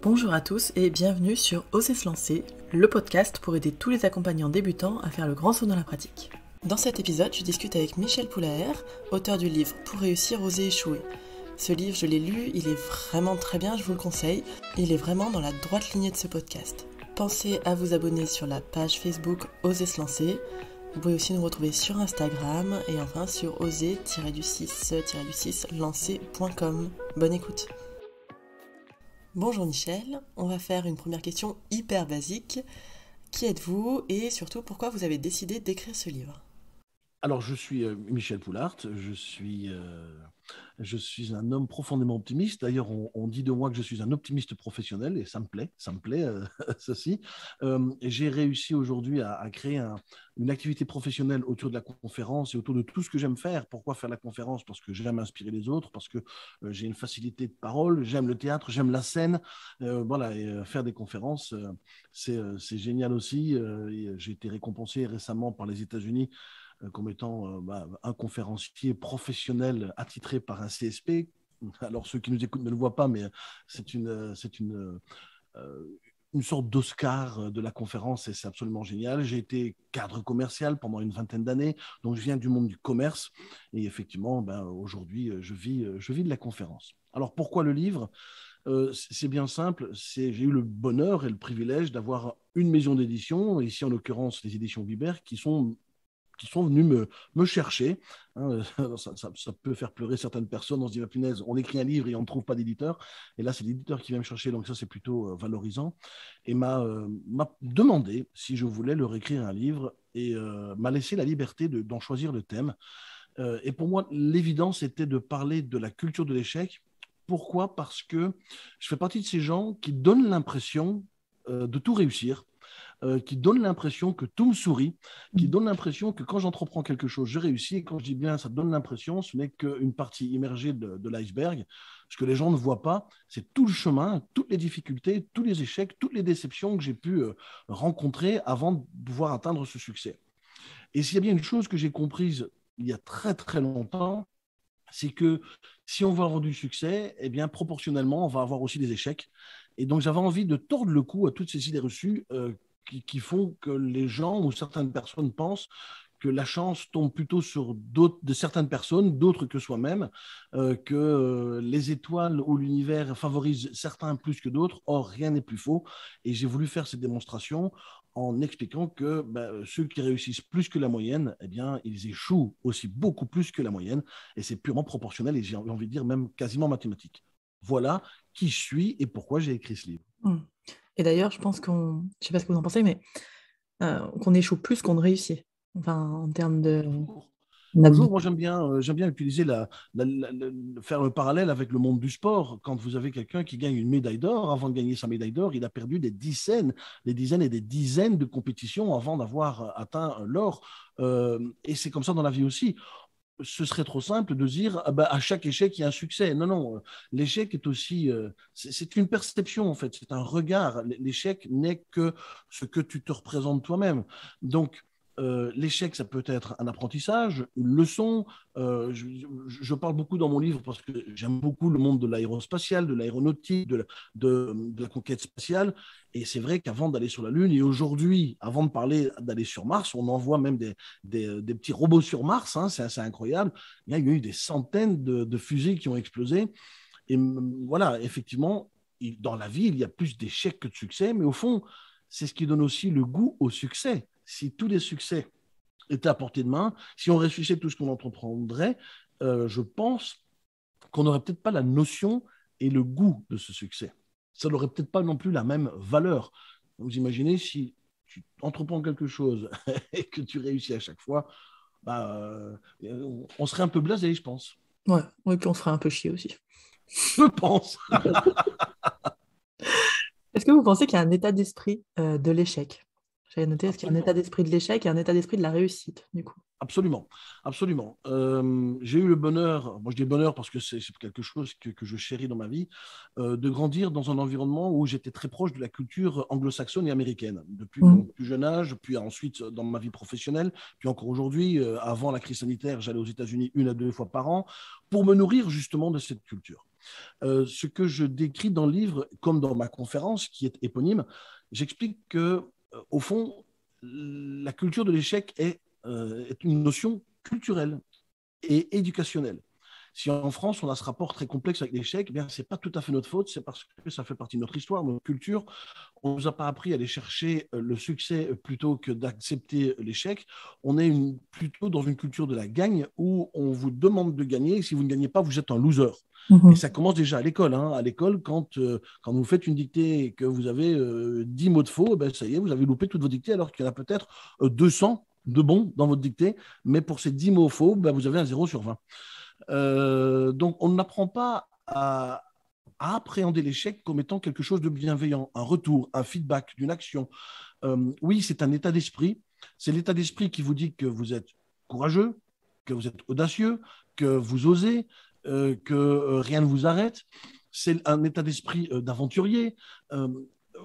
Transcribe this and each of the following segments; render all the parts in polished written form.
Bonjour à tous et bienvenue sur Oser se lancer, le podcast pour aider tous les accompagnants débutants à faire le grand saut dans la pratique. Dans cet épisode, je discute avec Michel Poulaer, auteur du livre Pour réussir, oser échouer. Ce livre, je l'ai lu, il est vraiment très bien, je vous le conseille. Il est vraiment dans la droite lignée de ce podcast. Pensez à vous abonner sur la page Facebook Oser se lancer. Vous pouvez aussi nous retrouver sur Instagram et enfin sur oser-du6-lancer.com. Bonne écoute. Bonjour Michel, on va faire une première question hyper basique. Qui êtes-vous et surtout pourquoi vous avez décidé d'écrire ce livre ? Alors, je suis Michel Poulaert, je suis un homme profondément optimiste. D'ailleurs, on dit de moi que je suis un optimiste professionnel et ça me plaît, ceci. J'ai réussi aujourd'hui à créer une activité professionnelle autour de la conférence et autour de tout ce que j'aime faire. Pourquoi faire la conférence ? Parce que j'aime inspirer les autres, parce que j'ai une facilité de parole, j'aime le théâtre, j'aime la scène. Faire des conférences, c'est génial aussi. J'ai été récompensé récemment par les États-Unis comme étant un conférencier professionnel attitré par un CSP. Alors, ceux qui nous écoutent ne le voient pas, mais c'est une sorte d'Oscar de la conférence et c'est absolument génial. J'ai été cadre commercial pendant une vingtaine d'années, donc je viens du monde du commerce et effectivement, aujourd'hui, je vis de la conférence. Alors, pourquoi le livre ? C'est bien simple, j'ai eu le bonheur et le privilège d'avoir une maison d'édition, ici en l'occurrence les éditions Vibert, qui sont venus me chercher. Ça peut faire pleurer certaines personnes. On se dit, la punaise, on écrit un livre et on ne trouve pas d'éditeur. Et là, c'est l'éditeur qui vient me chercher. Donc ça, c'est plutôt valorisant. Et m'a demandé si je voulais leur écrire un livre et m'a laissé la liberté d'en choisir le thème. Et pour moi, l'évidence était de parler de la culture de l'échec. Pourquoi ? Parce que je fais partie de ces gens qui donnent l'impression de tout réussir, qui donne l'impression que tout me sourit, qui donne l'impression que quand j'entreprends quelque chose, je réussis. Et quand je dis bien ça donne l'impression, ce n'est qu'une partie immergée de l'iceberg. Ce que les gens ne voient pas, c'est tout le chemin, toutes les difficultés, tous les échecs, toutes les déceptions que j'ai pu rencontrer avant de pouvoir atteindre ce succès. Et s'il y a bien une chose que j'ai comprise il y a très très longtemps, c'est que si on veut avoir du succès, eh bien, proportionnellement, on va avoir aussi des échecs. Et donc, j'avais envie de tordre le cou à toutes ces idées reçues qui font que les gens ou certaines personnes pensent que la chance tombe plutôt sur de certaines personnes, d'autres que soi-même, que les étoiles ou l'univers favorisent certains plus que d'autres. Or, rien n'est plus faux. Et j'ai voulu faire cette démonstration en expliquant que ceux qui réussissent plus que la moyenne, eh bien, ils échouent aussi beaucoup plus que la moyenne. Et c'est purement proportionnel et j'ai envie de dire même quasiment mathématique. Voilà qui je suis et pourquoi j'ai écrit ce livre. Et d'ailleurs, je pense je ne sais pas ce que vous en pensez, mais qu'on échoue plus qu'on ne réussit. Enfin, en termes de... Toujours, moi j'aime bien utiliser faire le parallèle avec le monde du sport. Quand vous avez quelqu'un qui gagne une médaille d'or, avant de gagner sa médaille d'or, il a perdu des dizaines et des dizaines de compétitions avant d'avoir atteint l'or. Et c'est comme ça dans la vie aussi. Ce serait trop simple de dire à chaque échec il y a un succès. Non, l'échec est aussi c'est une perception en fait, c'est un regard. L'échec n'est que ce que tu te représentes toi-même. Donc l'échec, ça peut être un apprentissage, une leçon. Je parle beaucoup dans mon livre parce que j'aime beaucoup le monde de l'aérospatial, de l'aéronautique, de la conquête spatiale. Et c'est vrai qu'avant d'aller sur la Lune, et aujourd'hui, avant de parler d'aller sur Mars, on envoie même des petits robots sur Mars, hein, c'est assez incroyable. Il y a eu des centaines de fusées qui ont explosé. Et voilà, effectivement, dans la vie, il y a plus d'échecs que de succès, mais au fond, c'est ce qui donne aussi le goût au succès. Si tous les succès étaient à portée de main, si on réfléchissait tout ce qu'on entreprendrait, je pense qu'on n'aurait peut-être pas la notion et le goût de ce succès. Ça n'aurait peut-être pas non plus la même valeur. Vous imaginez si tu entreprends quelque chose et que tu réussis à chaque fois, on serait un peu blasé, je pense. Ouais, et puis on se ferait un peu chier aussi. Je pense. Est-ce que vous pensez qu'il y a un état d'esprit de l'échec ? J'avais noté, parce qu'il y a un état d'esprit de l'échec et un état d'esprit de la réussite, du coup. Absolument, absolument. J'ai eu le bonheur, moi je dis bonheur parce que c'est quelque chose que je chéris dans ma vie, de grandir dans un environnement où j'étais très proche de la culture anglo-saxonne et américaine, depuis mon plus jeune âge, puis ensuite dans ma vie professionnelle, puis encore aujourd'hui, avant la crise sanitaire, j'allais aux États-Unis 1 à 2 fois par an pour me nourrir justement de cette culture. Ce que je décris dans le livre, comme dans ma conférence qui est éponyme, j'explique que, au fond, la culture de l'échec est une notion culturelle et éducationnelle. Si en France, on a ce rapport très complexe avec l'échec, eh ce n'est pas tout à fait notre faute, c'est parce que ça fait partie de notre histoire, de notre culture. On ne nous a pas appris à aller chercher le succès plutôt que d'accepter l'échec. On est plutôt dans une culture de la gagne où on vous demande de gagner. Et si vous ne gagnez pas, vous êtes un loser. Et ça commence déjà à l'école. À l'école, quand vous faites une dictée et que vous avez 10 mots de faux, ça y est, vous avez loupé toutes vos dictées alors qu'il y en a peut-être 200 de bons dans votre dictée. Mais pour ces 10 mots faux, vous avez un 0/20. Donc, on n'apprend pas à appréhender l'échec comme étant quelque chose de bienveillant, un retour, un feedback d'une action. Oui, c'est un état d'esprit. C'est l'état d'esprit qui vous dit que vous êtes courageux, que vous êtes audacieux, que vous osez, que rien ne vous arrête. C'est un état d'esprit d'aventurier.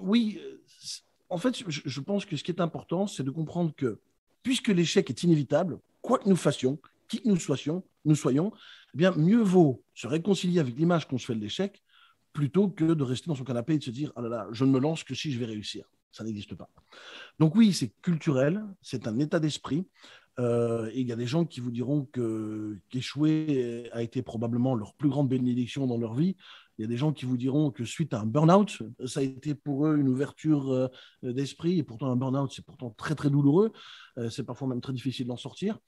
Oui, en fait, je pense que ce qui est important, c'est de comprendre que puisque l'échec est inévitable, quoi que nous fassions, qui que nous soyons, eh bien, mieux vaut se réconcilier avec l'image qu'on se fait de l'échec plutôt que de rester dans son canapé et de se dire « Ah là là, je ne me lance que si je vais réussir ». Ça n'existe pas. Donc oui, c'est culturel, c'est un état d'esprit. Et il y a des gens qui vous diront qu'échouer a été probablement leur plus grande bénédiction dans leur vie. Il y a des gens qui vous diront que suite à un burn-out, ça a été pour eux une ouverture d'esprit. Et pourtant, un burn-out, c'est pourtant très, très douloureux. C'est parfois même très difficile d'en sortir.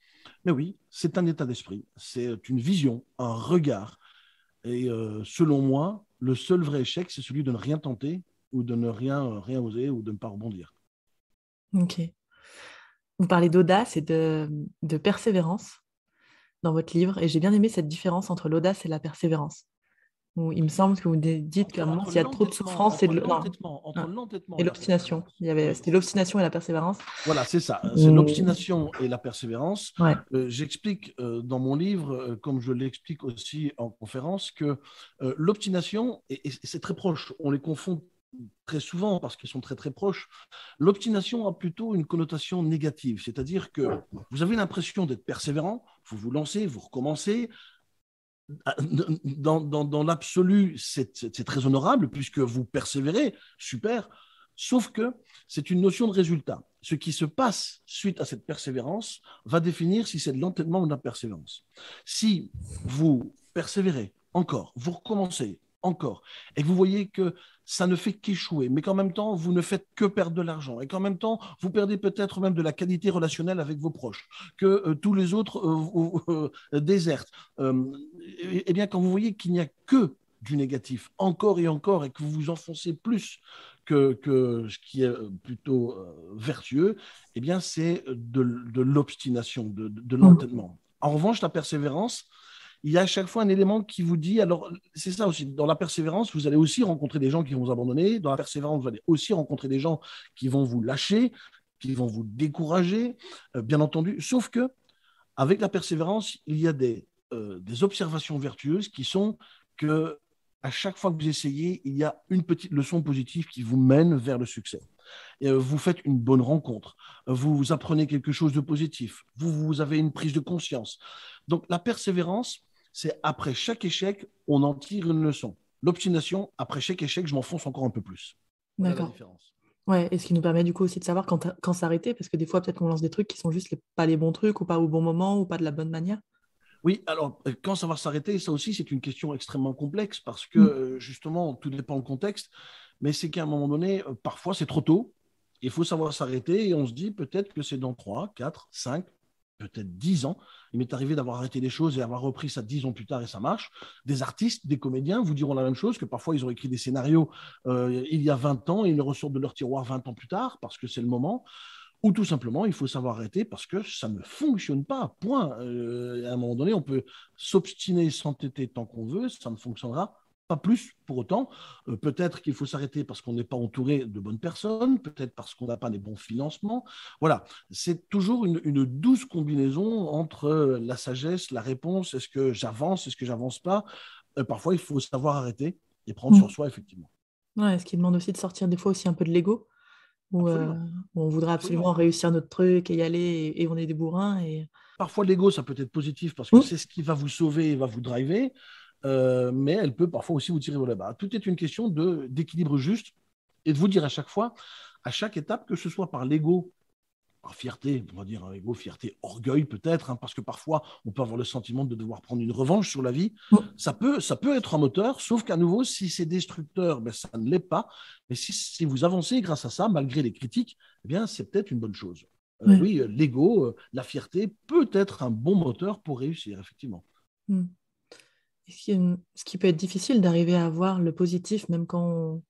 Mais oui, c'est un état d'esprit. C'est une vision, un regard. Et selon moi, le seul vrai échec, c'est celui de ne rien tenter ou de ne rien oser ou de ne pas rebondir. Ok. Vous parlez d'audace et de persévérance dans votre livre, et j'ai bien aimé cette différence entre l'audace et la persévérance. Où il me semble que vous dites qu'à un moment, s'il y a trop de souffrance, c'est entre l'entêtement et et la l'obstination. persévérance. C'était l'obstination et la persévérance. Voilà, c'est ça. C'est l'obstination et la persévérance. Ouais. J'explique dans mon livre, comme je l'explique aussi en conférence, que l'obstination, et c'est très proche, on les confond très souvent parce qu'ils sont très très proches, l'obstination a plutôt une connotation négative, c'est-à-dire que vous avez l'impression d'être persévérant, vous vous lancez, vous recommencez. Dans l'absolu, c'est très honorable puisque vous persévérez, super, sauf que c'est une notion de résultat. Ce qui se passe suite à cette persévérance va définir si c'est de l'entêtement ou de la persévérance. Si vous persévérez encore, vous recommencez encore, et que vous voyez que ça ne fait qu'échouer, mais qu'en même temps, vous ne faites que perdre de l'argent, et qu'en même temps, vous perdez peut-être même de la qualité relationnelle avec vos proches, que tous les autres désertent, eh bien, quand vous voyez qu'il n'y a que du négatif, encore et encore, et que vous vous enfoncez plus que ce qui est plutôt vertueux, eh bien, c'est de l'obstination, de l'entêtement. En revanche, la persévérance, il y a à chaque fois un élément qui vous dit, alors c'est ça aussi, dans la persévérance, vous allez aussi rencontrer des gens qui vont vous abandonner, dans la persévérance, vous allez aussi rencontrer des gens qui vont vous lâcher, qui vont vous décourager, bien entendu, sauf que avec la persévérance, il y a des observations vertueuses qui sont que à chaque fois que vous essayez, il y a une petite leçon positive qui vous mène vers le succès. Et, vous faites une bonne rencontre, vous apprenez quelque chose de positif, vous avez une prise de conscience. Donc la persévérance, c'est après chaque échec, on en tire une leçon. L'obstination, après chaque échec, je m'enfonce encore un peu plus. Voilà la différence. Ouais, et ce qui nous permet du coup aussi de savoir quand s'arrêter, parce que des fois, peut-être qu'on lance des trucs qui sont juste pas les bons trucs, ou pas au bon moment, ou pas de la bonne manière. Oui, alors quand ça va s'arrêter, ça aussi c'est une question extrêmement complexe parce que justement, tout dépend du contexte, mais c'est qu'à un moment donné, parfois c'est trop tôt, il faut savoir s'arrêter et on se dit peut-être que c'est dans 3, 4, 5, peut-être 10 ans. Il m'est arrivé d'avoir arrêté des choses et avoir repris ça 10 ans plus tard et ça marche. Des artistes, des comédiens vous diront la même chose, que parfois ils ont écrit des scénarios il y a 20 ans et ils les ressortent de leur tiroir 20 ans plus tard parce que c'est le moment. Ou tout simplement, il faut savoir arrêter parce que ça ne fonctionne pas. Point. À un moment donné, on peut s'obstiner, s'entêter tant qu'on veut, ça ne fonctionnera pas plus pour autant. Peut-être qu'il faut s'arrêter parce qu'on n'est pas entouré de bonnes personnes, peut-être parce qu'on n'a pas les bons financements. Voilà, c'est toujours une douce combinaison entre la sagesse, la réponse, est-ce que j'avance, est-ce que j'avance pas. Parfois, il faut savoir arrêter et prendre sur Mm. soi, effectivement. Ouais, ce qui demande aussi de sortir des fois aussi un peu de l'ego, où, Absolument. où on voudrait Absolument. absolument réussir notre truc et y aller, et on est des bourrins. Parfois, l'ego, ça peut être positif parce que Mm. c'est ce qui va vous sauver et va vous driver, mais elle peut parfois aussi vous tirer vers le bas. Tout est une question d'équilibre juste et de vous dire à chaque fois, à chaque étape, que ce soit par l'ego, par fierté, on va dire un ego, fierté, orgueil peut-être, hein, parce que parfois on peut avoir le sentiment de devoir prendre une revanche sur la vie. Mm. Ça peut être un moteur, sauf qu'à nouveau, si c'est destructeur, ben, ça ne l'est pas. Mais si vous avancez grâce à ça, malgré les critiques, eh bien, c'est peut-être une bonne chose. Ouais. Oui, l'ego, la fierté peut être un bon moteur pour réussir, effectivement. Mm. Et ce qui peut être difficile d'arriver à voir le positif même quand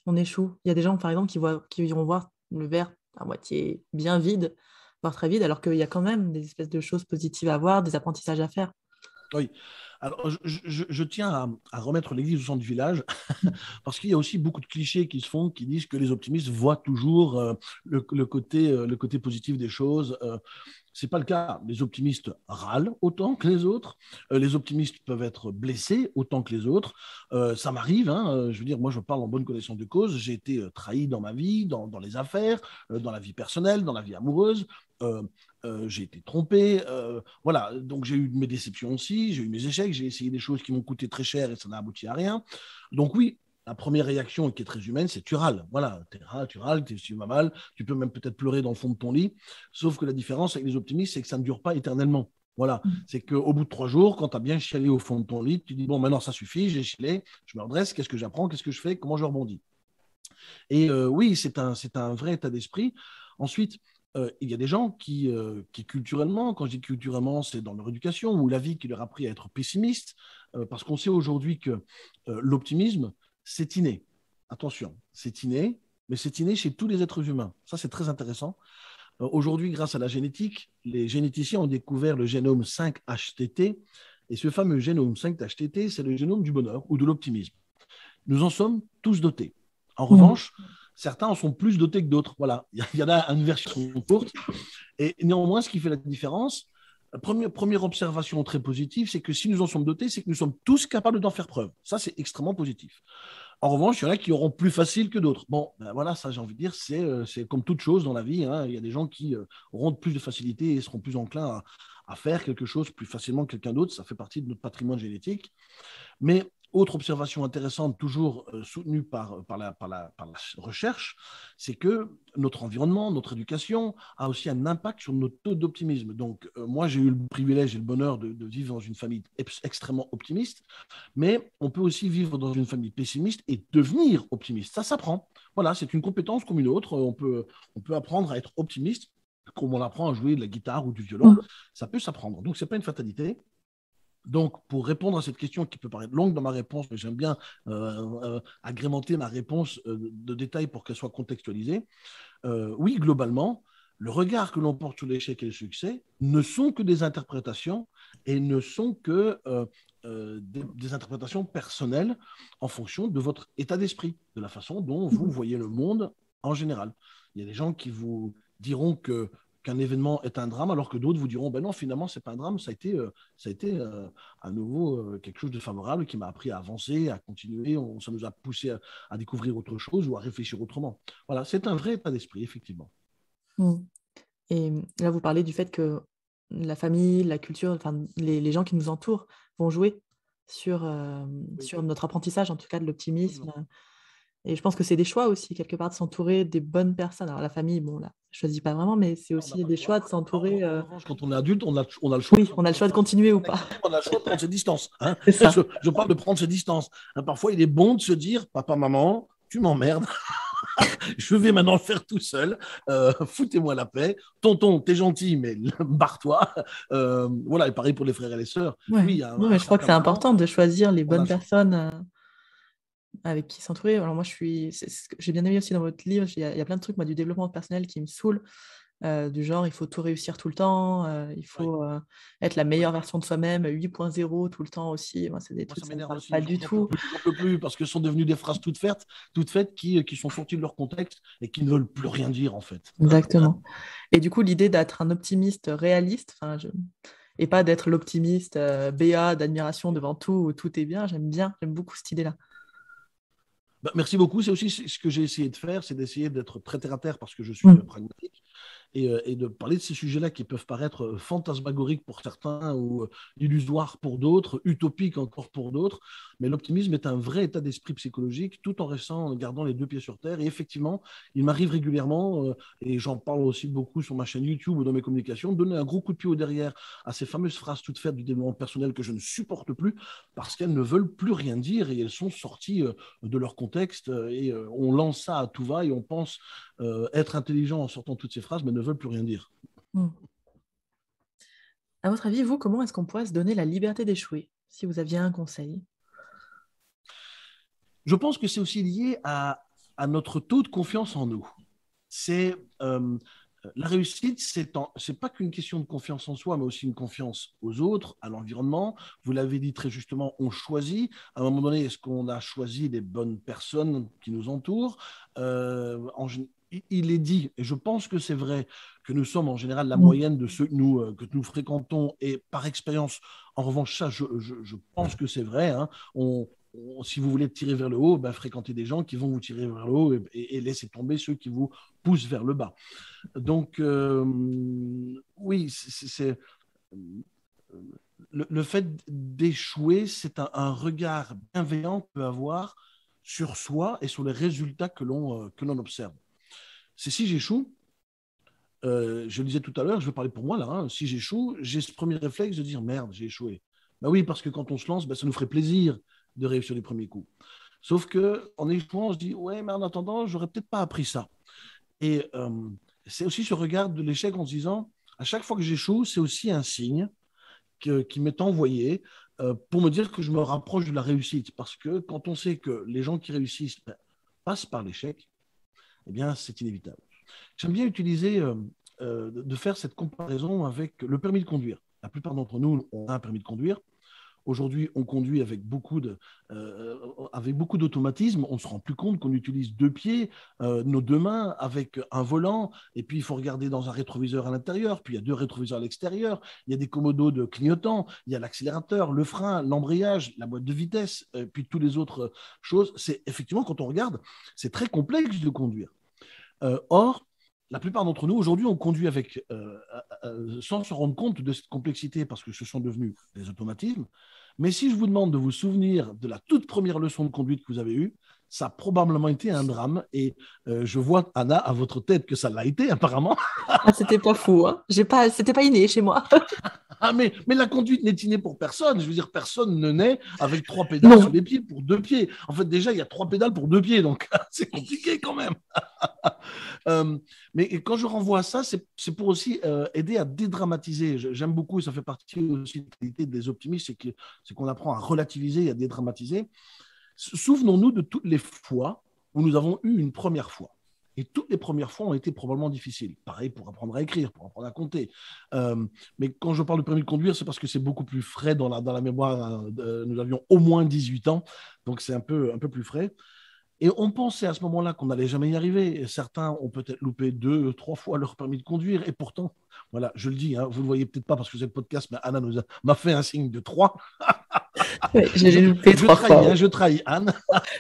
on échoue. Il y a des gens, par exemple, qui vont voir le verre à moitié bien vide, voire très vide, alors qu'il y a quand même des espèces de choses positives à voir, des apprentissages à faire. Oui. Alors, je tiens à remettre l'église au centre du village, parce qu'il y a aussi beaucoup de clichés qui se font, qui disent que les optimistes voient toujours le côté positif des choses. Ce n'est pas le cas. Les optimistes râlent autant que les autres. Les optimistes peuvent être blessés autant que les autres. Ça m'arrive, hein, je veux dire, moi je parle en bonne connaissance de cause. J'ai été trahi dans ma vie, dans les affaires, dans la vie personnelle, dans la vie amoureuse. Euh, j'ai été trompé. Voilà, donc j'ai eu mes déceptions aussi, j'ai eu mes échecs, j'ai essayé des choses qui m'ont coûté très cher et ça n'a abouti à rien. Donc oui, la première réaction qui est très humaine, c'est tu râles. Voilà, tu râles, tu vas mal, tu peux même peut-être pleurer dans le fond de ton lit. Sauf que la différence avec les optimistes, c'est que ça ne dure pas éternellement. Voilà, c'est qu'au bout de 3 jours, quand tu as bien chialé au fond de ton lit, tu dis, bon, maintenant ça suffit, j'ai chialé, je me redresse, qu'est-ce que j'apprends, qu'est-ce que je fais, comment je rebondis. Et oui, c'est un vrai état d'esprit. Ensuite, il y a des gens qui culturellement, quand je dis culturellement, c'est dans leur éducation ou la vie qui leur a appris à être pessimiste, parce qu'on sait aujourd'hui que l'optimisme, c'est inné. Attention, c'est inné, mais c'est inné chez tous les êtres humains. Ça, c'est très intéressant. Aujourd'hui, grâce à la génétique, les généticiens ont découvert le génome 5-HTT, et ce fameux génome 5-HTT, c'est le génome du bonheur ou de l'optimisme. Nous en sommes tous dotés. En Mm. revanche, certains en sont plus dotés que d'autres. Voilà, il y en a une version courte. Et néanmoins, ce qui fait la différence, première observation très positive, c'est que si nous en sommes dotés, c'est que nous sommes tous capables d'en faire preuve. Ça, c'est extrêmement positif. En revanche, il y en a qui auront plus facile que d'autres. Bon, ben voilà, ça, j'ai envie de dire, c'est comme toute chose dans la vie, hein. Il y a des gens qui auront plus de facilité et seront plus enclins à faire quelque chose plus facilement que quelqu'un d'autre. Ça fait partie de notre patrimoine génétique. Mais autre observation intéressante, toujours soutenue par la recherche, c'est que notre environnement, notre éducation a aussi un impact sur notre taux d'optimisme. Donc, moi, j'ai eu le privilège et le bonheur de vivre dans une famille extrêmement optimiste, mais on peut aussi vivre dans une famille pessimiste et devenir optimiste. Ça s'apprend. Voilà, c'est une compétence comme une autre. On peut apprendre à être optimiste, comme on apprend à jouer de la guitare ou du violon. Mm. Ça peut s'apprendre. Donc, ce n'est pas une fatalité. Donc, pour répondre à cette question qui peut paraître longue dans ma réponse, mais j'aime bien agrémenter ma réponse de détails pour qu'elle soit contextualisée. Oui, globalement, le regard que l'on porte sur l'échec et le succès ne sont que des interprétations et ne sont que des interprétations personnelles en fonction de votre état d'esprit, de la façon dont vous Mm. voyez le monde en général. Il y a des gens qui vous diront qu'un événement est un drame, alors que d'autres vous diront, ben non, finalement, c'est pas un drame, ça a été à nouveau quelque chose de favorable qui m'a appris à avancer, à continuer, ça nous a poussé à découvrir autre chose ou à réfléchir autrement. Voilà, c'est un vrai état d'esprit, effectivement. Mm. Et là, vous parlez du fait que la famille, la culture, enfin, les gens qui nous entourent vont jouer sur, Oui, sur notre apprentissage, en tout cas de l'optimisme. absolument. Et je pense que c'est des choix aussi, quelque part, de s'entourer des bonnes personnes. Alors la famille, bon, là, je choisis pas vraiment, mais c'est On n'a aussi pas le des choix. choix de s'entourer. En revanche, quand on est adulte, on a le choix. Oui, on a le choix de continuer ou On pas. a le choix de prendre ses distances. Hein. C'est ça. Je parle de prendre ses distances. Hein, parfois, il est bon de se dire, papa, maman, tu m'emmerdes. Je vais maintenant le faire tout seul. Foutez-moi la paix. Tonton, t'es gentil, mais barre-toi. Voilà, et pareil pour les frères et les sœurs. Ouais. Oui, à Non, un mais je crois que certain c'est moment, important de choisir les on a bonnes le choix. personnes avec qui s'entourer. Alors moi, c'est ce que j'ai bien aimé aussi dans votre livre. Il y a plein de trucs, moi, du développement personnel qui me saoule. du genre il faut tout réussir tout le temps, il faut être la meilleure version de soi-même, 8.0 tout le temps aussi. Moi, c'est des Moi, trucs, ça ça me m'énerve parle aussi. pas du tout. J'en peux plus parce que ce sont devenues des phrases toutes faites qui sont sorties de leur contexte et qui ne veulent plus rien dire en fait. Exactement. Et du coup, l'idée d'être un optimiste réaliste, et pas d'être l'optimiste béat d'admiration devant tout, où tout est bien, j'aime beaucoup cette idée-là. Bah, merci beaucoup. C'est aussi ce que j'ai essayé de faire, c'est d'essayer d'être très terre à terre parce que je suis Mm. pragmatique et de parler de ces sujets-là qui peuvent paraître fantasmagoriques pour certains ou illusoires pour d'autres, utopiques encore pour d'autres. Mais l'optimisme est un vrai état d'esprit psychologique tout en gardant les deux pieds sur terre. Et effectivement, il m'arrive régulièrement, et j'en parle aussi beaucoup sur ma chaîne YouTube ou dans mes communications, de donner un gros coup de pied au derrière à ces fameuses phrases toutes faites du développement personnel que je ne supporte plus parce qu'elles ne veulent plus rien dire et elles sont sorties de leur contexte et on lance ça à tout va et on pense être intelligent en sortant toutes ces phrases mais ne veulent plus rien dire. Mm. À votre avis, vous, comment est-ce qu'on pourrait se donner la liberté d'échouer, si vous aviez un conseil? Je pense que c'est aussi lié à notre taux de confiance en nous. C'est la réussite, c'est pas qu'une question de confiance en soi, mais aussi une confiance aux autres, à l'environnement. Vous l'avez dit très justement, on choisit. À un moment donné, est-ce qu'on a choisi les bonnes personnes qui nous entourent il est dit, et je pense que c'est vrai, que nous sommes en général la Mm. moyenne de ceux que nous fréquentons, et par expérience, en revanche, ça, je pense que c'est vrai. Hein, si vous voulez tirer vers le haut, ben, fréquentez des gens qui vont vous tirer vers le haut et laissez tomber ceux qui vous poussent vers le bas. Donc, oui, le fait d'échouer, c'est un regard bienveillant qu'on peut avoir sur soi et sur les résultats que l'on observe. C'est si j'échoue, je le disais tout à l'heure, je vais parler pour moi là, hein, si j'échoue, j'ai ce premier réflexe de dire merde, j'ai échoué. Ben oui, parce que quand on se lance, ben, ça nous ferait plaisir de réussir les premiers coups. Sauf qu'en échouant, on se dit ouais, mais en attendant, j'aurais peut-être pas appris ça. Et c'est aussi ce regard de l'échec en se disant à chaque fois que j'échoue, c'est aussi un signe qui m'est envoyé pour me dire que je me rapproche de la réussite. Parce que quand on sait que les gens qui réussissent ben, passent par l'échec, eh bien, c'est inévitable. J'aime bien utiliser, de faire cette comparaison avec le permis de conduire. La plupart d'entre nous ont un permis de conduire. Aujourd'hui, on conduit avec beaucoup d'automatisme. On ne se rend plus compte qu'on utilise deux pieds, nos deux mains avec un volant. Et puis, il faut regarder dans un rétroviseur à l'intérieur. Puis, il y a deux rétroviseurs à l'extérieur. Il y a des commodos de clignotants. Il y a l'accélérateur, le frein, l'embrayage, la boîte de vitesse, puis toutes les autres choses. C'est effectivement, quand on regarde, c'est très complexe de conduire. Or, la plupart d'entre nous, aujourd'hui, on conduit sans se rendre compte de cette complexité parce que ce sont devenus des automatismes. Mais si je vous demande de vous souvenir de la toute première leçon de conduite que vous avez eue, ça a probablement été un drame. Et je vois, Anna, à votre tête que ça l'a été, apparemment. Ah, c'était pas fou, hein. C'était pas inné chez moi. Ah, mais la conduite n'est innée pour personne. Je veux dire, personne ne naît avec trois pédales Non. sous les pieds pour deux pieds. En fait, déjà, il y a trois pédales pour deux pieds, donc c'est compliqué quand même. Mais quand je renvoie à ça, c'est pour aussi aider à dédramatiser. J'aime beaucoup, et ça fait partie aussi de la qualité des optimistes, c'est qu'on apprend à relativiser et à dédramatiser. Souvenons-nous de toutes les fois où nous avons eu une première fois. Et toutes les premières fois ont été probablement difficiles. Pareil pour apprendre à écrire, pour apprendre à compter. Mais quand je parle de permis de conduire, c'est parce que c'est beaucoup plus frais dans la mémoire. Nous avions au moins 18 ans, donc c'est un peu plus frais. Et on pensait à ce moment-là qu'on n'allait jamais y arriver. Et certains ont peut-être loupé 2, 3 fois leur permis de conduire. Et pourtant, voilà, je le dis, hein, vous ne le voyez peut-être pas parce que c'est le podcast, mais Anna m'a fait un signe de 3. Ouais, je l'ai loupé 3 fois. Hein, je trahis Anne.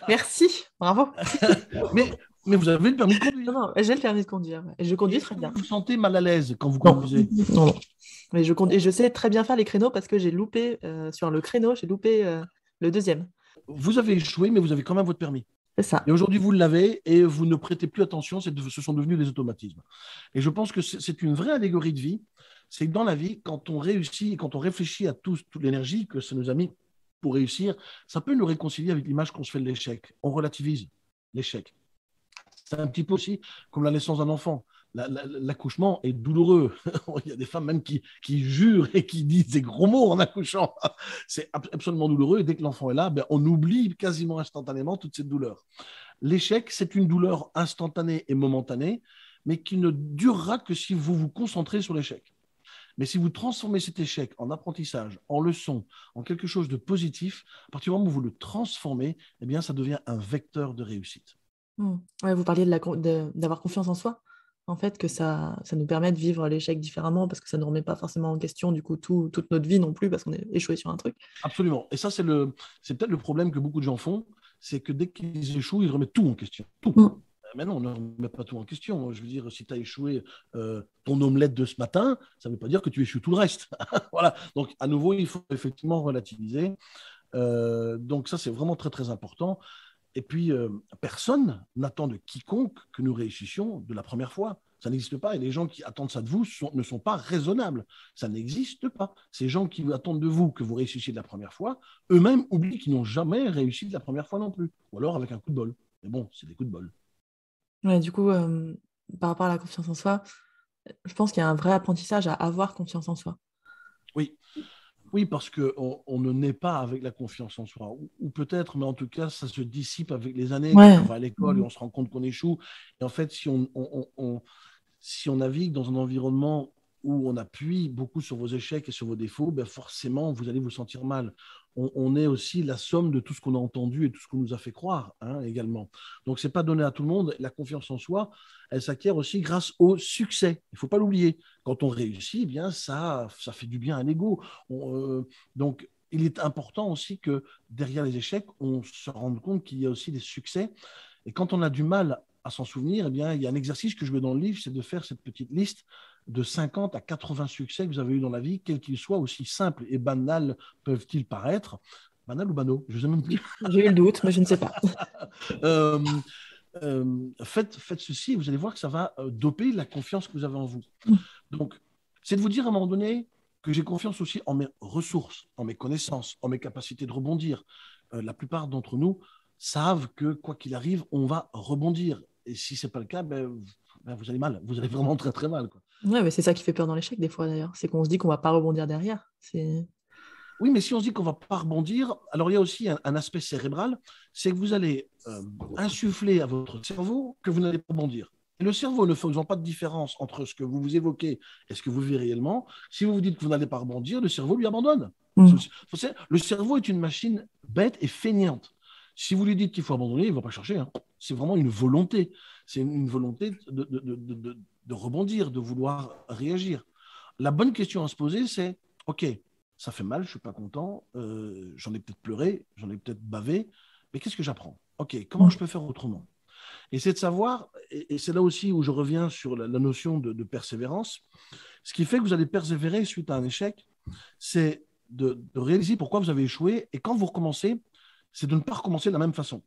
Merci, bravo. mais vous avez le permis de conduire. Non, j'ai le permis de conduire. Et je conduis Est-ce très que bien. vous vous sentez mal à l'aise quand vous Non, conduisez? non. Mais je sais très bien faire les créneaux parce que j'ai loupé sur le créneau, j'ai loupé le deuxième. Vous avez échoué, mais vous avez quand même votre permis. C'est ça. Et aujourd'hui, vous l'avez et vous ne prêtez plus attention, ce sont devenus des automatismes. Et je pense que c'est une vraie allégorie de vie. C'est que dans la vie, quand on réussit et quand on réfléchit à toute l'énergie que ça nous a mis pour réussir, ça peut nous réconcilier avec l'image qu'on se fait de l'échec. On relativise l'échec. C'est un petit peu aussi comme la naissance d'un enfant. L'accouchement est douloureux. Il y a des femmes même qui jurent et qui disent des gros mots en accouchant. C'est absolument douloureux. Et dès que l'enfant est là, ben, on oublie quasiment instantanément toute cette douleur. L'échec, c'est une douleur instantanée et momentanée, mais qui ne durera que si vous vous concentrez sur l'échec. Mais si vous transformez cet échec en apprentissage, en leçon, en quelque chose de positif, à partir du moment où vous le transformez, eh bien, ça devient un vecteur de réussite. Ouais, vous parliez d'avoir confiance en soi, en fait, que ça nous permet de vivre l'échec différemment parce que ça ne remet pas forcément en question du coup toute notre vie non plus parce qu'on est échoué sur un truc. Absolument. Et ça, c'est peut-être le problème que beaucoup de gens font, c'est que dès qu'ils échouent, ils remettent tout en question. Tout. Mm. Mais non, on ne remet pas tout en question. Je veux dire, si tu as échoué ton omelette de ce matin, ça ne veut pas dire que tu échoues tout le reste. Voilà. Donc, à nouveau, il faut effectivement relativiser. Donc, ça, c'est vraiment très, très important. Et puis, personne n'attend de quiconque que nous réussissions de la première fois. Ça n'existe pas. Et les gens qui attendent ça de vous ne sont pas raisonnables. Ça n'existe pas. Ces gens qui attendent de vous que vous réussissiez de la première fois, eux-mêmes oublient qu'ils n'ont jamais réussi de la première fois non plus. Ou alors avec un coup de bol. Mais bon, c'est des coups de bol. Ouais, du coup, par rapport à la confiance en soi, je pense qu'il y a un vrai apprentissage à avoir confiance en soi. Oui, oui, parce qu'on ne naît pas avec la confiance en soi. Ou peut-être, mais en tout cas, ça se dissipe avec les années quand Ouais. on va à l'école et on se rend compte qu'on échoue. Et en fait, si on navigue dans un environnement où on appuie beaucoup sur vos échecs et sur vos défauts, ben forcément, vous allez vous sentir mal. On est aussi la somme de tout ce qu'on a entendu et tout ce qu'on nous a fait croire également. Donc, ce n'est pas donné à tout le monde. La confiance en soi, elle s'acquiert aussi grâce au succès. Il ne faut pas l'oublier. Quand on réussit, eh bien, ça fait du bien à l'ego. Donc, il est important aussi que derrière les échecs, on se rende compte qu'il y a aussi des succès. Et quand on a du mal à s'en souvenir, eh bien, il y a un exercice que je mets dans le livre, c'est de faire cette petite liste de 50 à 80 succès que vous avez eu dans la vie, quels qu'ils soient, aussi simples et banals peuvent-ils paraître. Banal ou banaux, je ne sais même plus. J'ai eu le doute, mais je ne sais pas. euh, faites ceci et vous allez voir que ça va doper la confiance que vous avez en vous. Donc, c'est de vous dire à un moment donné que j'ai confiance aussi en mes ressources, en mes connaissances, en mes capacités de rebondir. La plupart d'entre nous savent que quoi qu'il arrive, on va rebondir. Et si ce n'est pas le cas, vous allez mal. Vous allez vraiment très très mal, quoi. Ouais, mais c'est ça qui fait peur dans l'échec des fois d'ailleurs. C'est qu'on se dit qu'on va pas rebondir derrière. Oui, mais si on se dit qu'on ne va pas rebondir, alors il y a aussi un aspect cérébral, c'est que vous allez insuffler à votre cerveau que vous n'allez pas rebondir. Et le cerveau ne faisant pas de différence entre ce que vous vous évoquez et ce que vous vivez réellement, si vous vous dites que vous n'allez pas rebondir, le cerveau lui abandonne. Le cerveau est une machine bête et feignante. Si vous lui dites qu'il faut abandonner, il ne va pas chercher. C'est vraiment une volonté. C'est une volonté de rebondir, de vouloir réagir. La bonne question à se poser, c'est OK, ça fait mal, je ne suis pas content, j'en ai peut-être pleuré, j'en ai peut-être bavé, mais qu'est-ce que j'apprends? OK, comment je peux faire autrement? Et c'est de savoir, et c'est là aussi où je reviens sur la notion de persévérance, ce qui fait que vous allez persévérer suite à un échec, c'est de réaliser pourquoi vous avez échoué, et quand vous recommencez, c'est de ne pas recommencer de la même façon.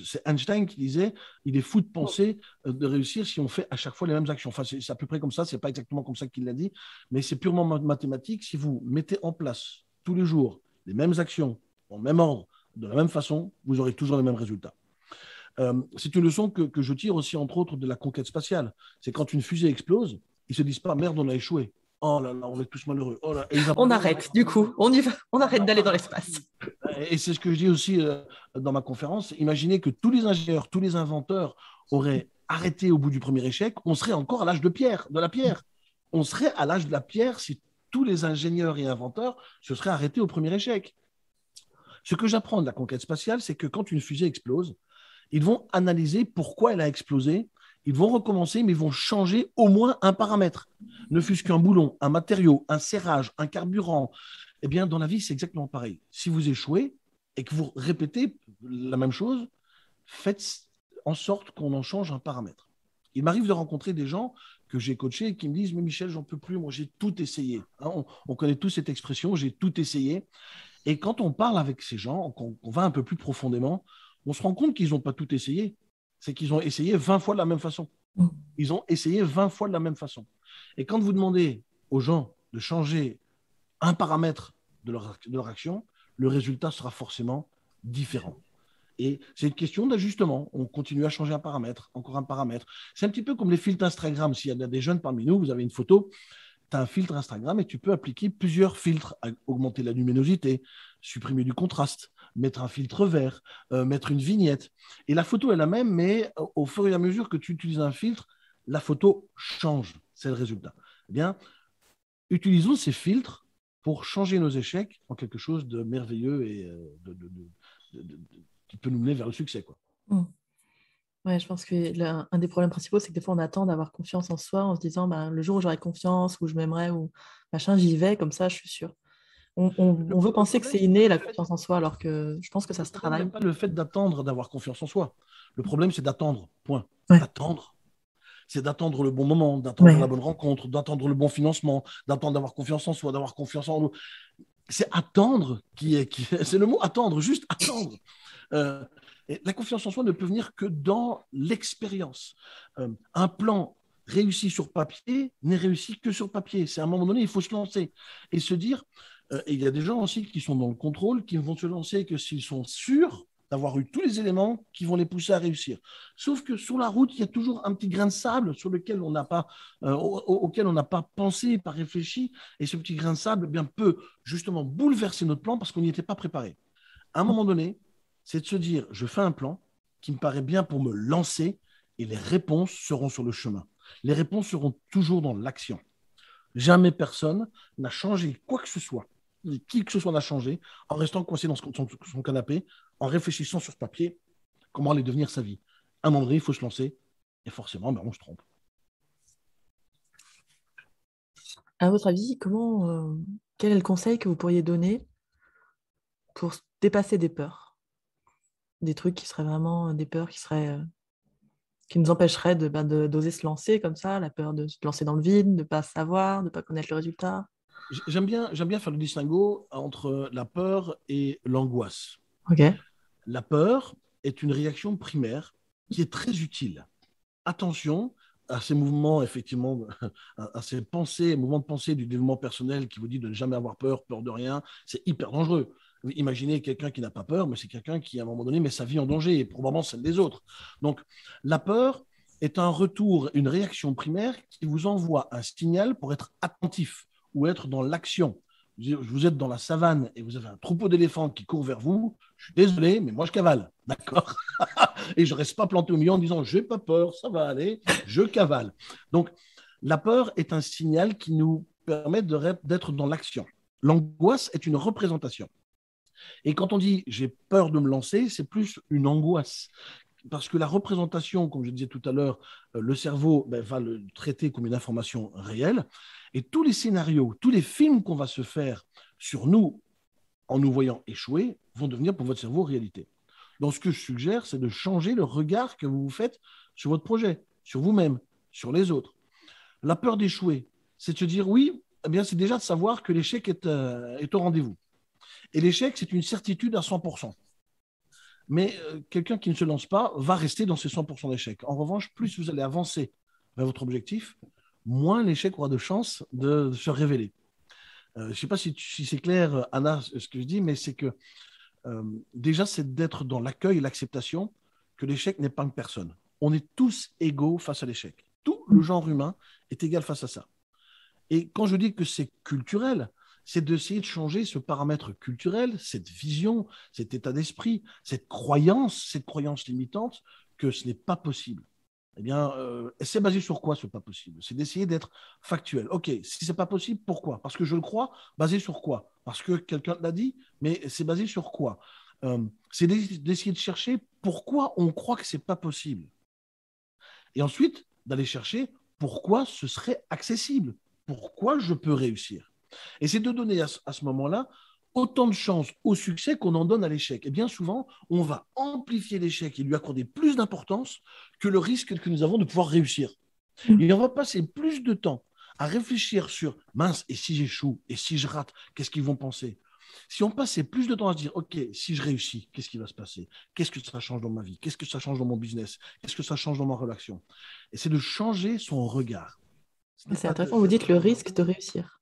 C'est Einstein qui disait il est fou de penser de réussir si on fait à chaque fois les mêmes actions. Enfin, c'est à peu près comme ça, c'est pas exactement comme ça qu'il l'a dit, mais c'est purement mathématique. Si vous mettez en place tous les jours les mêmes actions, en même ordre, de la même façon, vous aurez toujours les mêmes résultats. C'est une leçon que je tire aussi, entre autres, de la conquête spatiale. C'est quand une fusée explose, ils se disent pas merde, on a échoué. Oh là là, on est tous malheureux. Oh là, on arrête, du coup, on y va, on arrête d'aller dans l'espace. Et c'est ce que je dis aussi dans ma conférence. Imaginez que tous les ingénieurs, tous les inventeurs auraient arrêté au bout du premier échec, on serait encore à l'âge de la pierre. On serait à l'âge de la pierre si tous les ingénieurs et inventeurs se seraient arrêtés au premier échec. Ce que j'apprends de la conquête spatiale, c'est que quand une fusée explose, ils vont analyser pourquoi elle a explosé. Ils vont recommencer, mais ils vont changer au moins un paramètre. Ne fût-ce qu'un boulon, un matériau, un serrage, un carburant. Eh bien, dans la vie, c'est exactement pareil. Si vous échouez et que vous répétez la même chose, faites en sorte qu'on en change un paramètre. Il m'arrive de rencontrer des gens que j'ai coachés et qui me disent « Mais Michel, j'en peux plus, moi j'ai tout essayé. » On connaît tous cette expression, j'ai tout essayé. Et quand on parle avec ces gens, qu'on va un peu plus profondément, on se rend compte qu'ils n'ont pas tout essayé. C'est qu'ils ont essayé 20 fois de la même façon. Ils ont essayé 20 fois de la même façon. Et quand vous demandez aux gens de changer un paramètre de leur action, le résultat sera forcément différent. Et c'est une question d'ajustement. On continue à changer un paramètre, encore un paramètre. C'est un petit peu comme les filtres Instagram. S'il y a des jeunes parmi nous, vous avez une photo, tu as un filtre Instagram et tu peux appliquer plusieurs filtres, augmenter la luminosité, supprimer du contraste, mettre un filtre vert, mettre une vignette. Et la photo est la même, mais au fur et à mesure que tu utilises un filtre, la photo change. C'est le résultat. Eh bien, utilisons ces filtres pour changer nos échecs en quelque chose de merveilleux et qui peut nous mener vers le succès, quoi. Ouais, je pense que un des problèmes principaux, c'est que des fois, on attend d'avoir confiance en soi en se disant, bah, le jour où j'aurai confiance, où je m'aimerais, ou machin, j'y vais, comme ça, je suis sûre. On veut penser que c'est inné, la confiance en soi, alors que je pense que ça Le se problème n'est travaille. pas le fait d'attendre d'avoir confiance en soi. Le problème, c'est d'attendre, point. Ouais, D'attendre. C'est d'attendre le bon moment, d'attendre ouais, la bonne rencontre, d'attendre le bon financement, d'attendre d'avoir confiance en soi, d'avoir confiance en nous. C'est attendre c'est le mot attendre, juste attendre. Euh, et la confiance en soi ne peut venir que dans l'expérience. Un plan réussi sur papier n'est réussi que sur papier. C'est à un moment donné, il faut se lancer et se dire, et il y a des gens aussi qui sont dans le contrôle, qui ne vont se lancer que s'ils sont sûrs d'avoir eu tous les éléments qui vont les pousser à réussir. Sauf que sur la route, il y a toujours un petit grain de sable sur lequel on n'a pas, auquel on n'a pas pensé, pas réfléchi, et ce petit grain de sable, eh bien, peut justement bouleverser notre plan parce qu'on n'y était pas préparé. À un moment donné, c'est de se dire, je fais un plan qui me paraît bien pour me lancer et les réponses seront sur le chemin. Les réponses seront toujours dans l'action. Jamais personne n'a changé quoi que ce soit, qui que ce soit n'a changé, en restant coincé dans son canapé, en réfléchissant sur papier comment allait devenir sa vie. À un moment donné, il faut se lancer et forcément, ben, on se trompe. À votre avis, quel est le conseil que vous pourriez donner pour dépasser des peurs? Des trucs qui seraient vraiment des peurs qui nous empêcheraient d'oser se lancer comme ça, la peur de se lancer dans le vide, de ne pas savoir, de ne pas connaître le résultat. J'aime bien faire le distinguo entre la peur et l'angoisse. Ok. La peur est une réaction primaire qui est très utile. Attention à ces mouvements, effectivement, à ces pensées, mouvements de pensée du développement personnel qui vous dit de ne jamais avoir peur, peur de rien, c'est hyper dangereux. Imaginez quelqu'un qui n'a pas peur, mais c'est quelqu'un qui, à un moment donné, met sa vie en danger et probablement celle des autres. Donc, la peur est un retour, une réaction primaire qui vous envoie un signal pour être attentif ou être dans l'action. Vous êtes dans la savane et vous avez un troupeau d'éléphants qui court vers vous. Je suis désolé, mais moi je cavale, d'accord? Et je ne reste pas planté au milieu en disant je n'ai pas peur, ça va aller, je cavale. Donc, la peur est un signal qui nous permet d'être dans l'action. L'angoisse est une représentation. Et quand on dit j'ai peur de me lancer, c'est plus une angoisse. Parce que la représentation, comme je disais tout à l'heure, le cerveau va le traiter comme une information réelle. Et tous les scénarios, tous les films qu'on va se faire sur nous en nous voyant échouer vont devenir pour votre cerveau réalité. Donc, ce que je suggère, c'est de changer le regard que vous vous faites sur votre projet, sur vous-même, sur les autres. La peur d'échouer, c'est de se dire oui, eh bien, c'est déjà de savoir que l'échec est au rendez-vous. Et l'échec, c'est une certitude à 100%. Mais quelqu'un qui ne se lance pas va rester dans ses 100% d'échec. En revanche, plus vous allez avancer vers votre objectif, moins l'échec aura de chances de se révéler. Je ne sais pas si c'est clair, Anna, ce que je dis, mais c'est que déjà, c'est d'être dans l'accueil et l'acceptation que l'échec n'épargne personne. On est tous égaux face à l'échec. Tout le genre humain est égal face à ça. Et quand je dis que c'est culturel, c'est d'essayer de changer ce paramètre culturel, cette vision, cet état d'esprit, cette croyance limitante que ce n'est pas possible. Eh bien, c'est basé sur quoi ce pas possible? C'est d'essayer d'être factuel. OK, si c'est pas possible, pourquoi? Parce que je le crois, basé sur quoi? Parce que quelqu'un l'a dit, mais c'est basé sur quoi? C'est d'essayer de chercher pourquoi on croit que c'est pas possible. Et ensuite, d'aller chercher pourquoi ce serait accessible, pourquoi je peux réussir. Et c'est de donner à ce moment-là autant de chances au succès qu'on en donne à l'échec. Et bien souvent, on va amplifier l'échec et lui accorder plus d'importance que le risque que nous avons de pouvoir réussir. Et on va passer plus de temps à réfléchir sur mince, et si j'échoue, et si je rate, qu'est-ce qu'ils vont penser? Si on passait plus de temps à se dire, OK, si je réussis, qu'est-ce qui va se passer? Qu'est-ce que ça change dans ma vie? Qu'est-ce que ça change dans mon business? Qu'est-ce que ça change dans ma relation? Et c'est de changer son regard. C'est intéressant, vous dites le risque de réussir.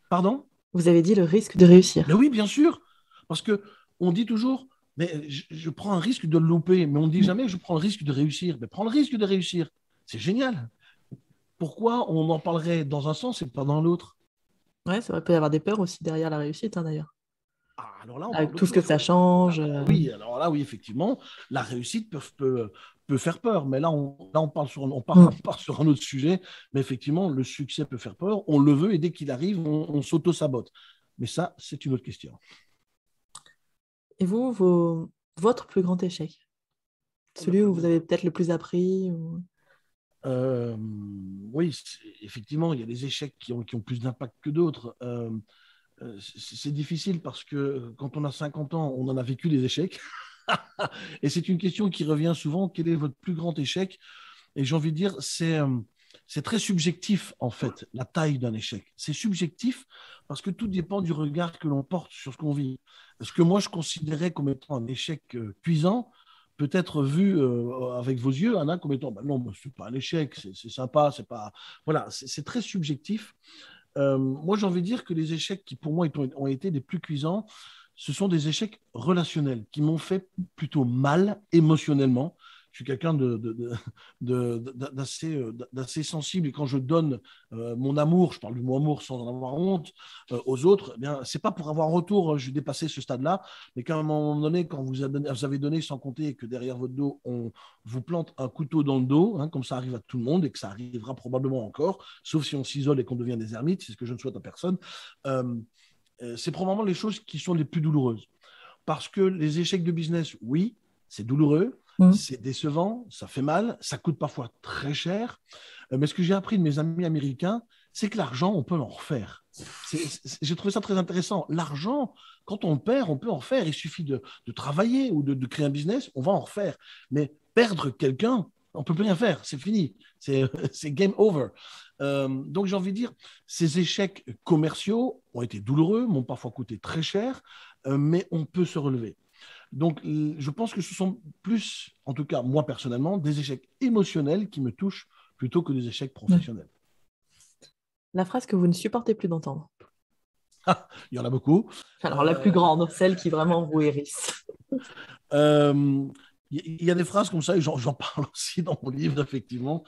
Pardon? Vous avez dit le risque de réussir. Mais oui, bien sûr. Parce qu'on dit toujours, mais je prends un risque de le louper, mais on ne dit jamais, je prends le risque de réussir. Mais prends le risque de réussir. C'est génial. Pourquoi on en parlerait dans un sens et pas dans l'autre? Ouais, c'est vrai, il peut y avoir des peurs aussi derrière la réussite, hein, d'ailleurs. alors là, on parle avec de tout ce que clé. ça change. Oui, alors là, oui, effectivement, la réussite peut faire peur. Mais là, on parle on part sur un autre sujet. Mais effectivement, le succès peut faire peur. On le veut et dès qu'il arrive, on s'auto-sabote. Mais ça, c'est une autre question. Et vous, votre plus grand échec? Celui où vous avez peut-être le plus appris ou... Euh, oui, effectivement, il y a des échecs qui ont plus d'impact que d'autres. C'est difficile parce que quand on a 50 ans, on en a vécu des échecs. Et c'est une question qui revient souvent. Quel est votre plus grand échec? Et j'ai envie de dire, c'est très subjectif, en fait, la taille d'un échec. C'est subjectif parce que tout dépend du regard que l'on porte sur ce qu'on vit. Ce que moi, je considérais comme étant un échec cuisant peut être vu avec vos yeux, Anna, comme étant, bah non, bah, c'est pas un échec, c'est sympa, c'est pas... Voilà, c'est très subjectif. Moi, j'ai envie de dire que les échecs qui, pour moi, ont été les plus cuisants, ce sont des échecs relationnels qui m'ont fait plutôt mal émotionnellement. Je suis quelqu'un d'assez sensible et quand je donne mon amour, je parle du mot amour sans en avoir honte, aux autres, eh bien, c'est pas pour avoir un retour, je vais dépasser ce stade-là, mais qu'à un moment donné, quand vous avez donné sans compter et que derrière votre dos, on vous plante un couteau dans le dos, hein, comme ça arrive à tout le monde et que ça arrivera probablement encore, sauf si on s'isole et qu'on devient des ermites, c'est ce que je ne souhaite à personne, euh, c'est probablement les choses qui sont les plus douloureuses. Parce que les échecs de business, oui, c'est douloureux, Mm. c'est décevant, ça fait mal, ça coûte parfois très cher. Mais ce que j'ai appris de mes amis américains, c'est que l'argent, on peut en refaire. J'ai trouvé ça très intéressant. L'argent, quand on perd, on peut en refaire. Il suffit de travailler ou de créer un business, on va en refaire. Mais perdre quelqu'un, on ne peut plus rien faire. C'est fini. C'est game over. Donc j'ai envie de dire, ces échecs commerciaux ont été douloureux, m'ont parfois coûté très cher, mais on peut se relever. Donc, je pense que ce sont plus, en tout cas moi personnellement, des échecs émotionnels qui me touchent plutôt que des échecs Ouais. professionnels. La phrase que vous ne supportez plus d'entendre. Il y en a beaucoup. Alors, la plus Euh, grande, celle qui vraiment vous hérisse. euh, il y a des phrases comme ça, et j'en parle aussi dans mon livre, effectivement.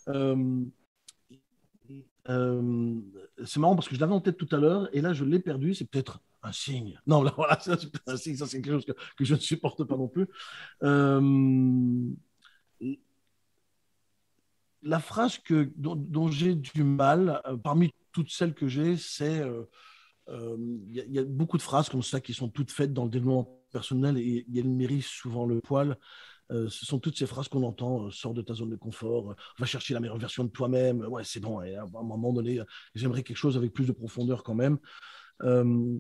Euh, euh, c'est marrant parce que je l'avais en tête tout à l'heure, et là je l'ai perdu, c'est peut-être un signe. Non, là, voilà, ça, c'est peut-être un signe, ça c'est quelque chose que je ne supporte pas non plus. Euh, la phrase dont j'ai du mal, parmi toutes celles que j'ai, c'est y a beaucoup de phrases comme ça qui sont toutes faites dans le développement personnel et elles méritent souvent le poil. Ce sont toutes ces phrases qu'on entend, sors de ta zone de confort, va chercher la meilleure version de toi-même, ouais c'est bon, et à un moment donné, j'aimerais quelque chose avec plus de profondeur quand même. Euh,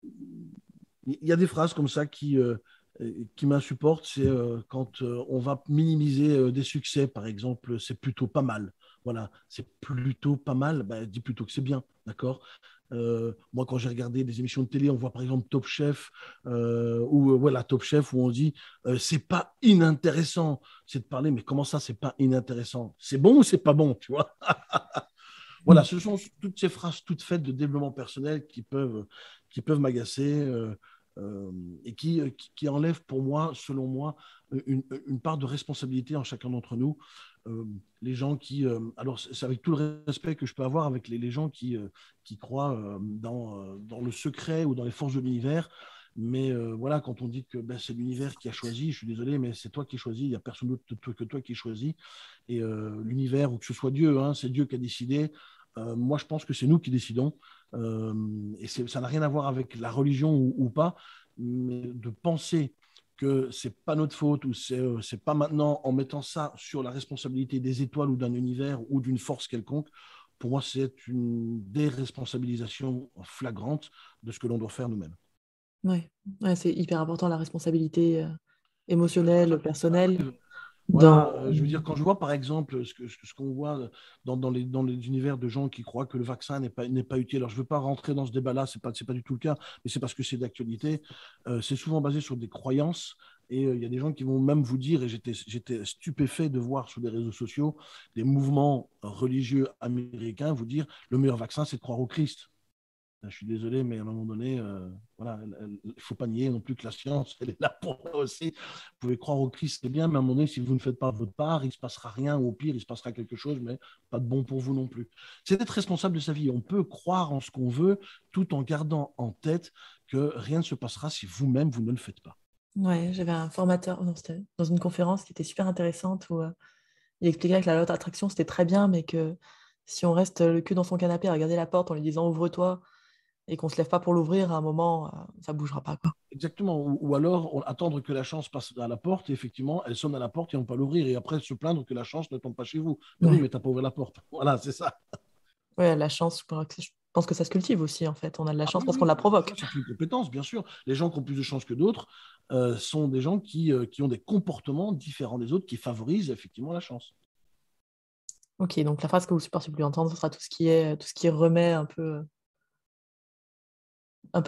il y a des phrases comme ça qui m'insupportent, c'est quand on va minimiser des succès, par exemple, c'est plutôt pas mal. Voilà, c'est plutôt pas mal, bah, dis plutôt que c'est bien, d'accord. Moi, quand j'ai regardé des émissions de télé, on voit par exemple Top Chef ou voilà Top Chef où on dit c'est pas inintéressant, c'est de parler, mais comment ça, c'est pas inintéressant? C'est bon ou c'est pas bon, tu vois? Voilà, Mm. ce sont toutes ces phrases toutes faites de développement personnel qui peuvent m'agacer euh, et qui enlèvent pour moi, selon moi, une part de responsabilité en chacun d'entre nous. Les gens alors c'est avec tout le respect que je peux avoir avec les gens qui croient dans le secret ou dans les forces de l'univers. Mais voilà, quand on dit que ben, c'est l'univers qui a choisi, je suis désolé, mais c'est toi qui choisis, il n'y a personne d'autre que toi qui choisis. Et l'univers, ou que ce soit Dieu, hein, c'est Dieu qui a décidé. Moi, je pense que c'est nous qui décidons. Et ça n'a rien à voir avec la religion ou pas, mais de penser que c'est pas notre faute ou c'est pas maintenant en mettant ça sur la responsabilité des étoiles ou d'un univers ou d'une force quelconque. Pour moi, c'est une déresponsabilisation flagrante de ce que l'on doit faire nous-mêmes. Ouais. Ouais, c'est hyper important la responsabilité émotionnelle, personnelle. Voilà, Dans... je veux dire, quand je vois par exemple ce qu'on voit dans les univers de gens qui croient que le vaccin n'est pas utile, alors je ne veux pas rentrer dans ce débat-là, c'est pas du tout le cas, mais c'est parce que c'est d'actualité. C'est souvent basé sur des croyances et il y a des gens qui vont même vous dire, et j'étais stupéfait de voir sur les réseaux sociaux des mouvements religieux américains vous dire le meilleur vaccin, c'est de croire au Christ. Je suis désolé, mais à un moment donné, voilà, il ne faut pas nier non plus que la science, elle est là pour ça aussi. Vous pouvez croire au Christ, c'est bien, mais à un moment donné, si vous ne faites pas votre part, il ne se passera rien, ou au pire, il se passera quelque chose, mais pas de bon pour vous non plus. C'est être responsable de sa vie. On peut croire en ce qu'on veut, tout en gardant en tête que rien ne se passera si vous-même, vous ne le faites pas. Ouais, j'avais un formateur non, c'était dans une conférence qui était super intéressante où il expliquait que la loi d'attraction, c'était très bien, mais que si on reste le cul dans son canapé à regarder la porte en lui disant ouvre-toi et qu'on se lève pas pour l'ouvrir, à un moment, ça bougera pas, quoi. Exactement. Ou alors attendre que la chance passe à la porte, et effectivement, elle sonne à la porte et on ne peut pas l'ouvrir. Et après, se plaindre que la chance ne tombe pas chez vous. Mais oui, Ouais. mais tu n'as pas ouvert la porte. Voilà, c'est ça. Ouais, la chance, je pense que ça se cultive aussi, en fait. On a de la Ah chance oui, parce qu'on oui, la ça provoque. c'est une compétence, bien sûr. Les gens qui ont plus de chance que d'autres sont des gens qui ont des comportements différents des autres, qui favorisent effectivement la chance. Ok, donc la phrase que vous ne supportez plus entendre, ce sera tout ce qui remet un peu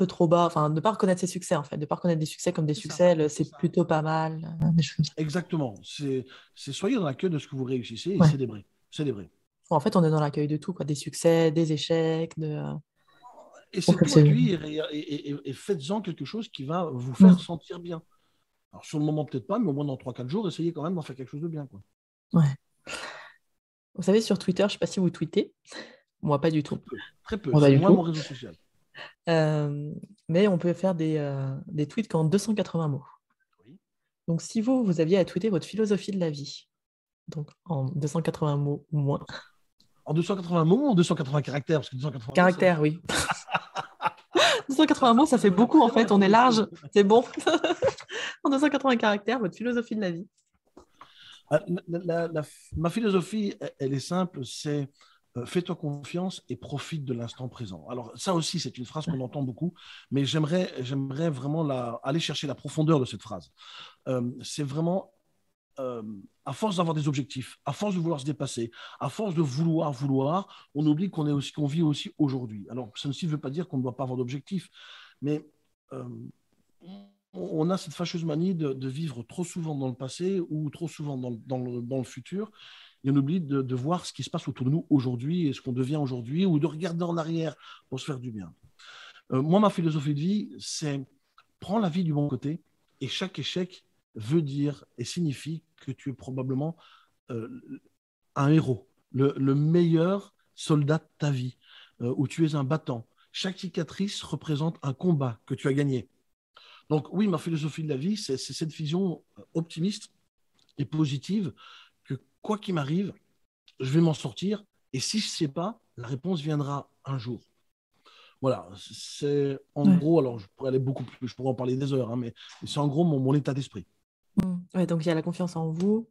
trop bas, enfin, ne pas reconnaître ses succès, en fait, de ne pas reconnaître des succès comme des C'est ça. succès, c'est plutôt pas mal, des choses comme ça. Exactement. C'est soyez dans l'accueil de ce que vous réussissez et Ouais. célébrez. Célébrez. Bon, en fait, on est dans l'accueil de tout, quoi, des succès, des échecs, Et je trouve c'est que tout c'est... accueillir et faites-en quelque chose qui va vous faire Mm. sentir bien. Alors, sur le moment, peut-être pas, mais au moins dans 3 4 jours, essayez quand même d'en faire quelque chose de bien, quoi. Ouais. Vous savez, sur Twitter, je ne sais pas si vous tweetez, moi pas du Très tout. peu. Très peu. Moi pas C'est du moins mon tout. réseau social. Mais on peut faire des tweets qu'en 280 mots. Oui. Donc si vous aviez à tweeter votre philosophie de la vie, donc en 280 mots ou moins, En 280 mots ou en 280 caractères? Parce que 280 mots, ça. caractère, oui. 280 mots, ça fait beaucoup en C'est fait, large on pour est le coup. large, c'est bon. En 280 caractères, votre philosophie de la vie. Ah, ma philosophie, elle est simple, c'est fais-toi confiance et profite de l'instant présent. Alors ça aussi, c'est une phrase qu'on entend beaucoup, mais j'aimerais vraiment aller chercher la profondeur de cette phrase. C'est vraiment, euh, à force d'avoir des objectifs, à force de vouloir se dépasser, à force de vouloir, on oublie qu'on vit aussi aujourd'hui. Alors ça ne veut pas dire qu'on ne doit pas avoir d'objectifs, mais euh, on a cette fâcheuse manie de vivre trop souvent dans le passé ou trop souvent dans le futur. Et on oublie de voir ce qui se passe autour de nous aujourd'hui et ce qu'on devient aujourd'hui ou de regarder en arrière pour se faire du bien. Moi, ma philosophie de vie, c'est prends la vie du bon côté et chaque échec veut dire et signifie que tu es probablement euh, un héros, le meilleur soldat de ta vie, où tu es un battant. Chaque cicatrice représente un combat que tu as gagné. Donc oui, ma philosophie de la vie, c'est cette vision optimiste et positive que quoi qu'il m'arrive, je vais m'en sortir. Et si je ne sais pas, la réponse viendra un jour. Voilà, c'est en Ouais. gros, alors je pourrais aller beaucoup plus, je pourrais en parler des heures, hein, mais c'est en gros mon état d'esprit. Ouais, donc il y a la confiance en vous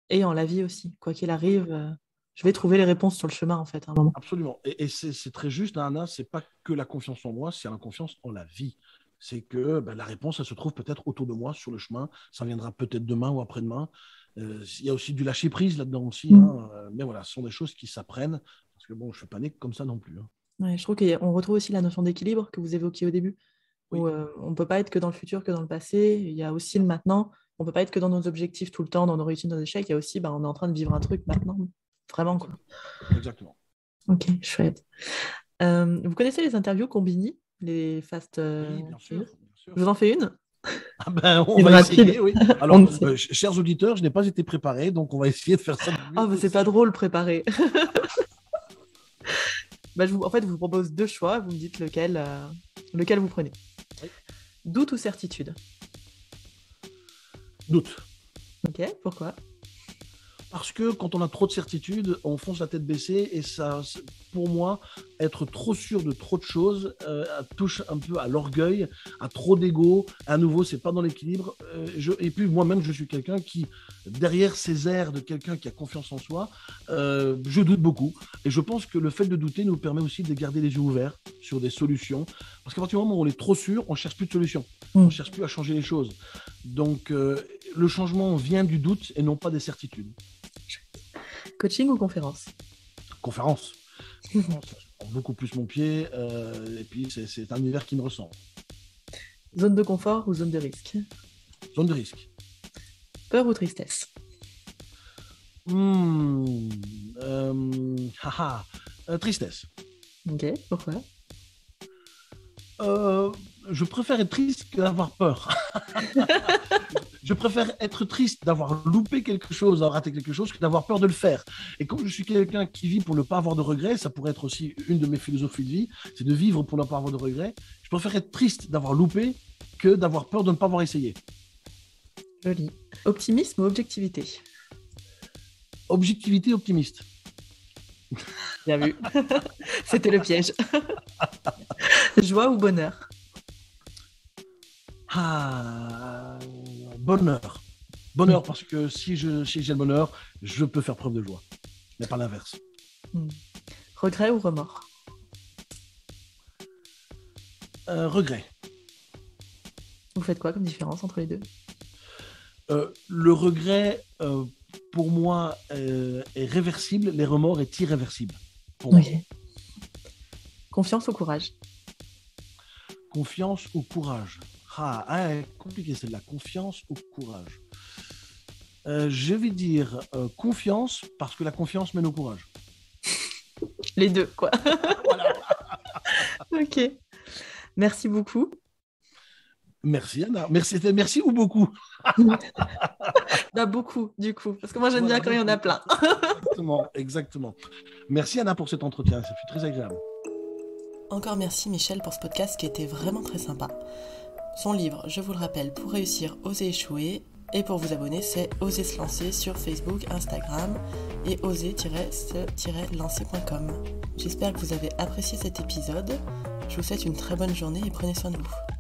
et en la vie aussi. Quoi qu'il Oui, arrive, je vais trouver les réponses sur le chemin en fait à un moment. absolument. Et c'est très juste, hein, Anna, c'est pas que la confiance en moi, c'est la confiance en la vie. C'est que ben, la réponse, elle se trouve peut-être autour de moi, sur le chemin. Ça viendra peut-être demain ou après-demain. Il y a aussi du lâcher-prise là-dedans aussi. Mm. Hein, mais voilà, ce sont des choses qui s'apprennent. Parce que bon, je ne suis pas né comme ça non plus. Hein. Ouais, je trouve qu'on retrouve aussi la notion d'équilibre que vous évoquiez au début, Oui, où on ne peut pas être que dans le futur, que dans le passé. Il y a aussi le maintenant. On ne peut pas être que dans nos objectifs tout le temps, dans nos réussites, nos échecs. Il y a aussi, on est en train de vivre un truc maintenant. Vraiment, quoi. exactement. Ok, chouette. Vous connaissez les interviews Combini, les fast Oui, bien sûr, food. bien sûr. Je vous en fais une? Ah ben, on Une va rapide. essayer, oui. On Alors, ne sait. chers auditeurs, je n'ai pas été préparé, donc on va essayer de faire ça du mieux Ah, mais c'est pas possible. drôle préparé. En fait, je vous propose deux choix. Vous me dites lequel vous prenez. Oui. Doute ou certitude? Doute. Ok, pourquoi? Parce que quand on a trop de certitudes, on fonce la tête baissée et ça, pour moi, être trop sûr de trop de choses touche un peu à l'orgueil, à trop d'ego. À nouveau, c'est pas dans l'équilibre. Et puis moi-même, je suis quelqu'un qui, derrière ces airs de quelqu'un qui a confiance en soi, je doute beaucoup. Et je pense que le fait de douter nous permet aussi de garder les yeux ouverts sur des solutions. Parce qu'à partir du moment où on est trop sûr, on cherche plus de solutions. On cherche plus à changer les choses. Donc, le changement vient du doute et non pas des certitudes. Coaching ou conférence? Conférence. Conférence, je prends beaucoup plus mon pied. Et puis, c'est un univers qui me ressemble. Zone de confort ou zone de risque? Zone de risque. Peur ou tristesse? Hmm, haha, tristesse. Ok, pourquoi? Je préfère être triste que d'avoir peur. Je préfère être triste d'avoir loupé quelque chose, d'avoir raté quelque chose, que d'avoir peur de le faire. Et comme je suis quelqu'un qui vit pour ne pas avoir de regrets, ça pourrait être aussi une de mes philosophies de vie, c'est de vivre pour ne pas avoir de regrets. Je préfère être triste d'avoir loupé que d'avoir peur de ne pas avoir essayé. Joli. Optimisme ou objectivité? Objectivité, optimiste. Bien vu. C'était le piège. Joie ou bonheur? Bonheur. Bonheur parce que si j'ai le bonheur, je peux faire preuve de joie, mais pas l'inverse. Regret ou remords? Regret. Vous faites quoi comme différence entre les deux? Le regret, pour moi, est réversible. Les remords est irréversible. Pour moi. Confiance ou courage? Confiance ou courage? Compliqué celle-là. Confiance ou courage? Je vais dire confiance parce que la confiance mène au courage. Les deux, quoi. Voilà. Ok. Merci beaucoup. Merci Anna. Merci ou beaucoup? Beaucoup, du coup. Parce que moi, j'aime bien quand il y en a plein. Exactement. Merci Anna pour cet entretien. Ça fut très agréable. Encore merci Michel pour ce podcast qui était vraiment très sympa. Son livre, je vous le rappelle, Pour réussir, oser échouer. Et pour vous abonner, c'est Oser se lancer sur Facebook, Instagram et oser-se-lancer.com. J'espère que vous avez apprécié cet épisode. Je vous souhaite une très bonne journée et prenez soin de vous.